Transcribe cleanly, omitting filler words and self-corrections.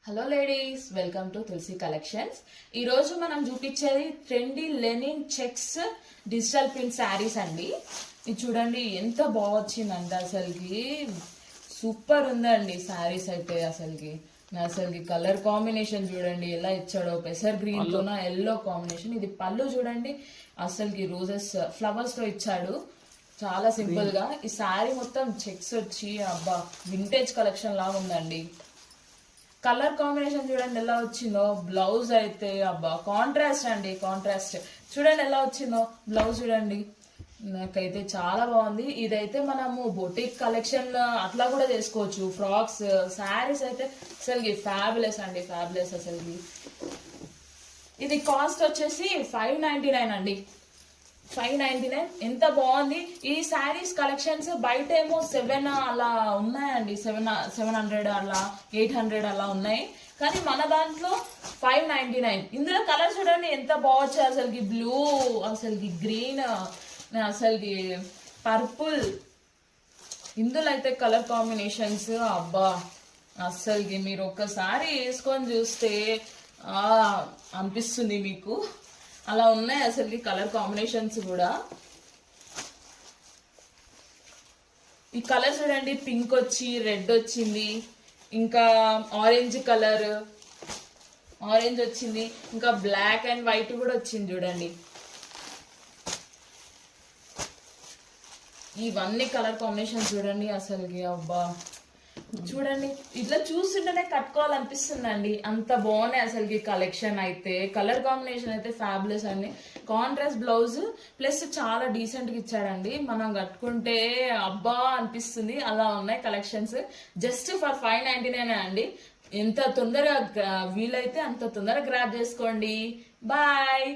Hello ladies, welcome to Tulasi collections. ఈ రోజు మనం చూపించేది trendy linen checks digital print sarees అండి. ఇది చూడండి ఎంత బాగా వచ్చిందంటే అసలుకి సూపర్ ఉందండి శారీస్ అయితే. అసలుకి కలర్ కాంబినేషన్ చూడండి ఎలా ఇచ్చాడో, పెసర్ గ్రీన్ తోన ఎల్లో కాంబినేషన్. ఇది పళ్ళు చూడండి అసలుకి రోజెస్ ఫ్లవర్స్ తో ఇచ్చాడు, చాలా సింపుల్ గా. ఈ శారీ మొత్తం చెక్స్ వచ్చి అబ్బా వింటేజ్ కలెక్షన్ లాగా ఉందండి. కలర్ కాంబినేషన్ చూడండి ఎలా వచ్చిందో. బ్లౌజ్ అయితే అబ్బా కాంట్రాస్ట్ అండి, కాంట్రాస్ట్ చూడండి ఎలా వచ్చిందో బ్లౌజ్ చూడండి. నాకైతే చాలా బాగుంది. ఇదైతే మనము బొటిక్ కలెక్షన్ అట్లా కూడా చేసుకోవచ్చు. ఫ్రాక్స్, శారీస్ అయితే అసలుకి ఫ్యాబులెస్ అండి, ఫ్యాబులెస్ అసలుకి. ఇది కాస్ట్ వచ్చేసి 599 అండి, 599. ఎంత బాగుంది. ఈ శారీస్ కలెక్షన్స్ బయట ఏమో 7 అలా ఉన్నాయండి, 700 అలా 800 అలా ఉన్నాయి. కానీ మన దాంట్లో 599. ఇందులో కలర్ చూడండి ఎంత బాగుంది. అసలుకి బ్లూ, అసలుకి గ్రీన్, అసలుకి పర్పుల్. ఇందులో అయితే కలర్ కాంబినేషన్స్ అబ్బా అసలుకి మీరు ఒక్కసారి వేసుకొని చూస్తే అనిపిస్తుంది మీకు. అలా ఉన్నాయి అసలు కలర్ కాంబినేషన్స్ కూడా. ఈ కలర్ చూడండి, పింక్ వచ్చి రెడ్ వచ్చింది, ఇంకా ఆరెంజ్ కలర్, ఆరెంజ్ వచ్చింది, ఇంకా బ్లాక్ అండ్ వైట్ కూడా వచ్చింది చూడండి. ఇవన్నీ కలర్ కాంబినేషన్స్ చూడండి అసలుకి అబ్బా. చూడండి ఇట్లా చూస్తుంటేనే కట్టుకోవాలనిపిస్తుందండి, అంత బాగున్నాయి అసలుకి కలెక్షన్ అయితే. కలర్ కాంబినేషన్ అయితే ఫ్యాబులస్ అండి. కాంట్రాస్ట్ బ్లౌజ్ ప్లస్ చాలా డీసెంట్ గా ఇచ్చాడండి. మనం కట్టుకుంటే అబ్బా అనిపిస్తుంది. అలా ఉన్నాయి కలెక్షన్స్. జస్ట్ ఫర్ 599 అండి. ఎంత తొందరగా వీలైతే అంత తొందరగా గ్రాబ్ చేసుకోండి. బాయ్.